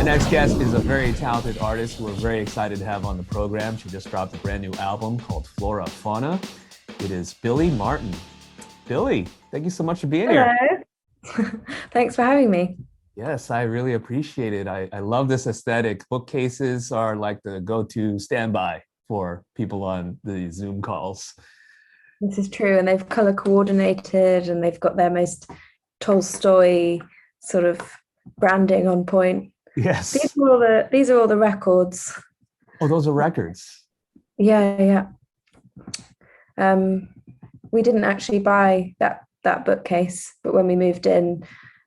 next guest is a very talented artist who we're very excited to have on the program. She just dropped a brand new album called Flora Fauna. It is Billie Marten. Billie, thank you so much for being here. Hello. Thanks for having me. Yes, I really appreciate it. I love this aesthetic. Bookcases are like the go-to standby for people on the Zoom calls. This is true, and they've color coordinated, and they've got their most Tolstoy sort of branding on point. Yes. These are all the records. Oh, those are records. Yeah, yeah. We didn't actually buy that bookcase, but when we moved in,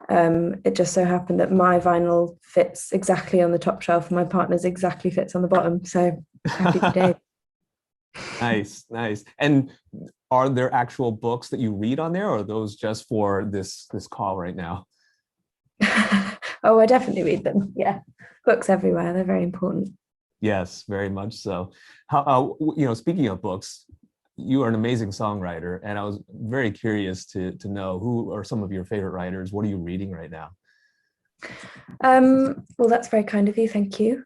it just so happened that my vinyl fits exactly on the top shelf, and my partner's exactly fits on the bottom. So happy day. Nice, nice. And are there actual books that you read on there, or are those just for this call right now? Oh, I definitely read them. Yeah, books everywhere. They're very important. Yes, very much so. Speaking of books, you are an amazing songwriter, and I was very curious to know who are some of your favorite writers. What are you reading right now? Well, that's very kind of you. Thank you.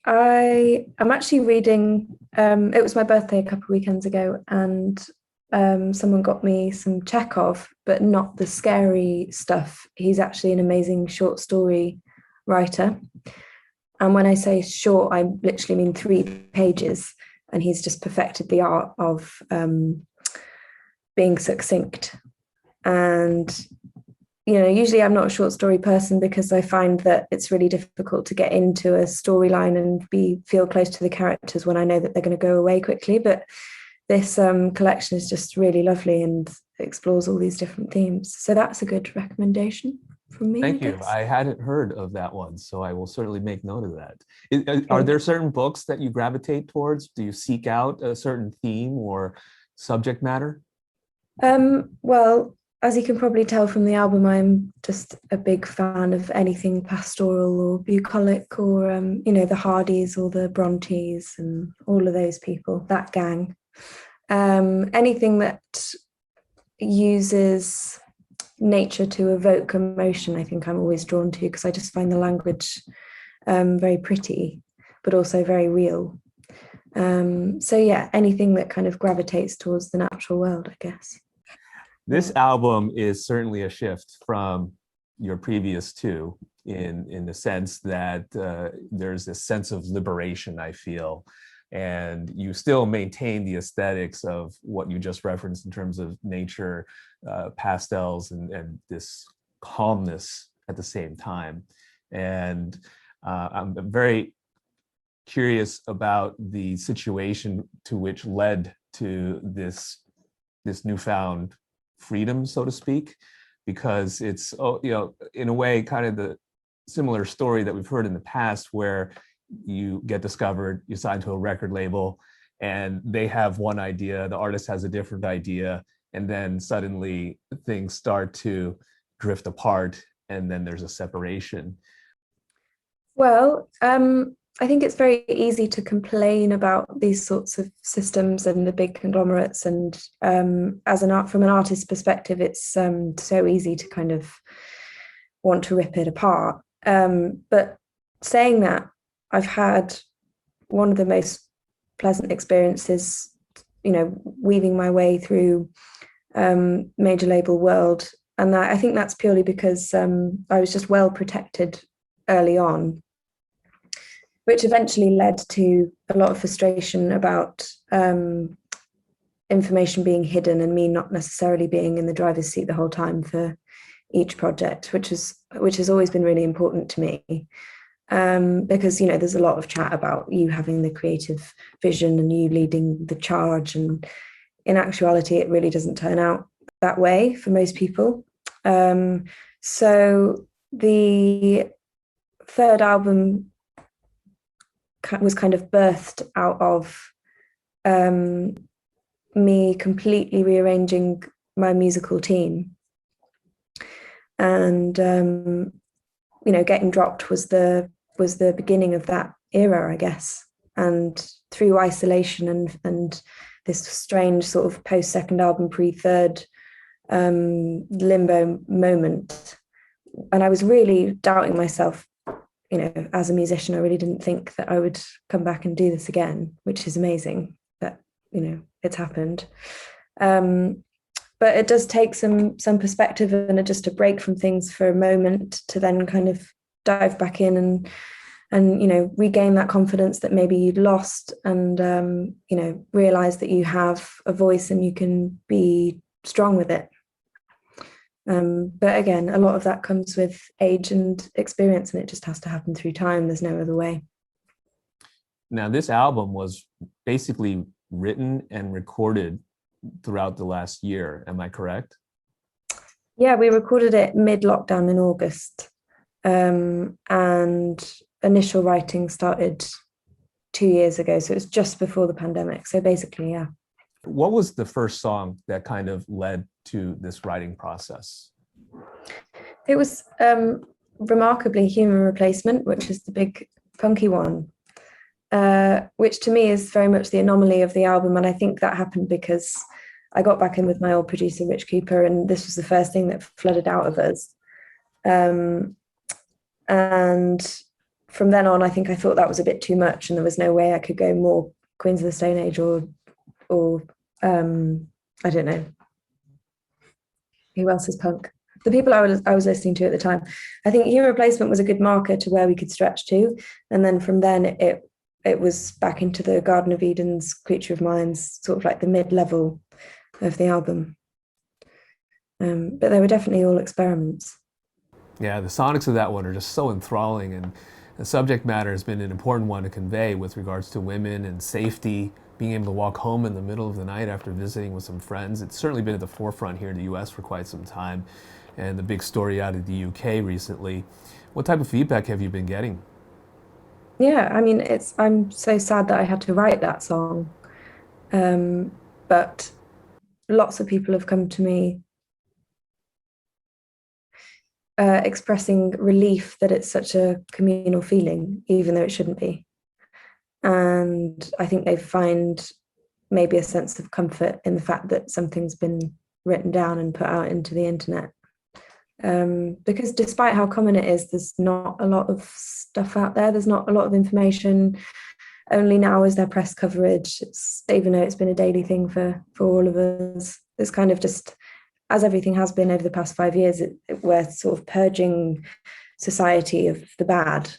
I'm actually reading. It was my birthday a couple of weekends ago, and someone got me some Chekhov, but not the scary stuff. He's actually an amazing short story writer. And when I say short, I literally mean 3 pages. And he's just perfected the art of being succinct. And, usually I'm not a short story person because I find that it's really difficult to get into a storyline and feel close to the characters when I know that they're going to go away quickly. But this collection is just really lovely and explores all these different themes. So that's a good recommendation from me. Thank you. guess. I hadn't heard of that one, so I will certainly make note of that. Are Okay. there certain books that you gravitate towards? Do you seek out a certain theme or subject matter? Well, as you can probably tell from the album, I'm just a big fan of anything pastoral or bucolic or, the Hardys or the Brontes and all of those people, that gang. Anything that uses nature to evoke emotion, I think I'm always drawn to because I just find the language very pretty, but also very real. So yeah, anything that kind of gravitates towards the natural world, I guess. This album is certainly a shift from your previous two in the sense that there's this sense of liberation, I feel, and you still maintain the aesthetics of what you just referenced in terms of nature, pastels, and this calmness at the same time. And I'm very curious about the situation to which led to this newfound freedom, so to speak, because it's in a way kind of the similar story that we've heard in the past where you get discovered, you sign to a record label, and they have one idea, the artist has a different idea, and then suddenly things start to drift apart, and then there's a separation. Well, I think it's very easy to complain about these sorts of systems and the big conglomerates. And from an artist's perspective, it's so easy to kind of want to rip it apart. But saying that, I've had one of the most pleasant experiences, weaving my way through major label world. And I think that's purely because I was just well protected early on, which eventually led to a lot of frustration about information being hidden and me not necessarily being in the driver's seat the whole time for each project, which has always been really important to me. Because there's a lot of chat about you having the creative vision and you leading the charge, and in actuality it really doesn't turn out that way for most people. So the third album was kind of birthed out of me completely rearranging my musical team, and getting dropped was the beginning of that era, I guess. And through isolation and this strange sort of post second album, pre third limbo moment, and I was really doubting myself as a musician, I really didn't think that I would come back and do this again, which is amazing that, it's happened. But it does take some perspective and just a break from things for a moment to then kind of dive back in and regain that confidence that maybe you'd lost, and realize that you have a voice and you can be strong with it. But again, a lot of that comes with age and experience, and it just has to happen through time. There's no other way. Now, this album was basically written and recorded throughout the last year. Am I correct? Yeah, we recorded it mid-lockdown in August. And initial writing started 2 years ago. So it was just before the pandemic. So basically, yeah. What was the first song that kind of led to this writing process? It was remarkably Human Replacement, which is the big punky one, which to me is very much the anomaly of the album. And I think that happened because I got back in with my old producer, Rich Cooper, and this was the first thing that flooded out of us. And from then on, I think I thought that was a bit too much, and there was no way I could go more Queens of the Stone Age or I don't know who else is punk. The people I was listening to at the time. I think Human Replacement was a good marker to where we could stretch to, and then from then it was back into the Garden of Eden's, Creature of Minds, sort of like the mid-level of the album. But they were definitely all experiments. Yeah, the sonics of that one are just so enthralling, and the subject matter has been an important one to convey with regards to women and safety, being able to walk home in the middle of the night after visiting with some friends. It's certainly been at the forefront here in the US for quite some time, and the big story out of the UK recently. What type of feedback have you been getting? Yeah, I mean, I'm so sad that I had to write that song. But lots of people have come to me expressing relief that it's such a communal feeling, even though it shouldn't be. And I think they find maybe a sense of comfort in the fact that something's been written down and put out into the internet. Because despite how common it is, there's not a lot of stuff out there. There's not a lot of information. Only now is there press coverage. Even though it's been a daily thing for all of us. It's kind of just, as everything has been over the past 5 years, we're sort of purging society of the bad.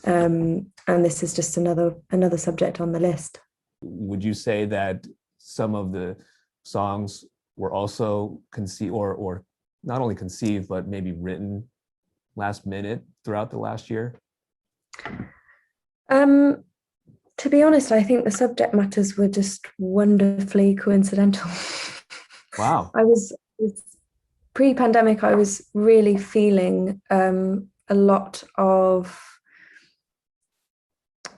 And this is just another subject on the list. Would you say that some of the songs were also conceived, or not only conceived, but maybe written last minute throughout the last year? To be honest, I think the subject matters were just wonderfully coincidental. Wow. Pre-pandemic, I was really feeling a lot of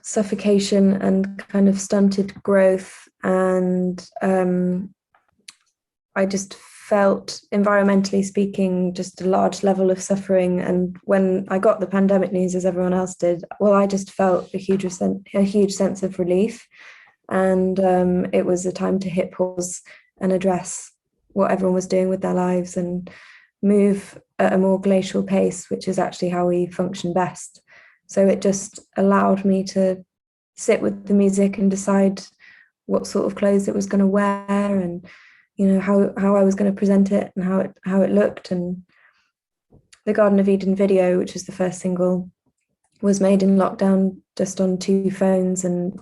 suffocation and kind of stunted growth, and I just felt, environmentally speaking, just a large level of suffering. And when I got the pandemic news, as everyone else did, well, I just felt a huge sense of relief, and it was a time to hit pause and address what everyone was doing with their lives and move at a more glacial pace, which is actually how we function best. So it just allowed me to sit with the music and decide what sort of clothes it was going to wear, and how I was going to present it and how it looked. And the Garden of Eden video, which is the first single, was made in lockdown just on 2 phones, and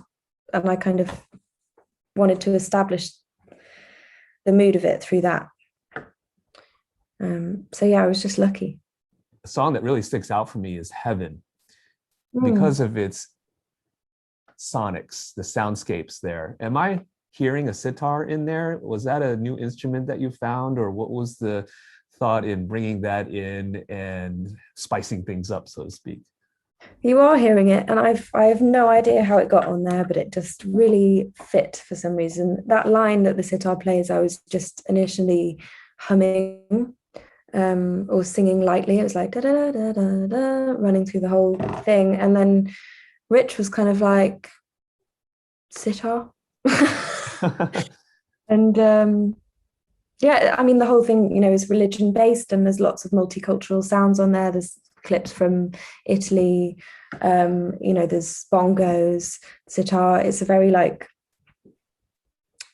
I kind of wanted to establish the mood of it through that. So yeah, I was just lucky. A song that really sticks out for me is Heaven, because of its sonics, the soundscapes there. Am I hearing a sitar in there? Was that a new instrument that you found, or what was the thought in bringing that in and spicing things up, so to speak? You are hearing it, and I have no idea how it got on there, but it just really fit for some reason. That line that the sitar plays, I was just initially humming or singing lightly. It was like da da da da da, running through the whole thing, and then Rich was kind of like, sitar. And yeah, I mean, the whole thing, is religion based, and there's lots of multicultural sounds on there. There's clips from Italy, There's bongos, sitar. It's a very like,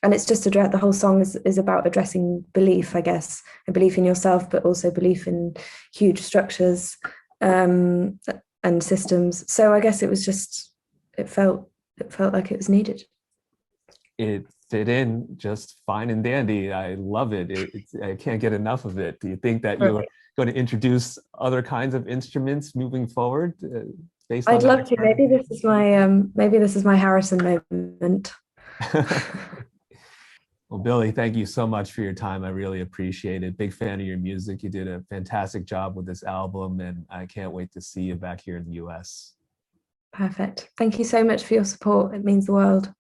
and it's just the whole song is about addressing belief, I guess, a belief in yourself, but also belief in huge structures and systems. So I guess it felt like it was needed. It fit in just fine and dandy. I love it. I can't get enough of it. Do you think that you're going to introduce other kinds of instruments moving forward based on I'd love to. Maybe this is my Harrison moment. Well, Billie, thank you so much for your time. I really appreciate it. Big fan of your music. You did a fantastic job with this album, and I can't wait to see you back here in the US. Perfect. Thank you so much for your support. It means the world.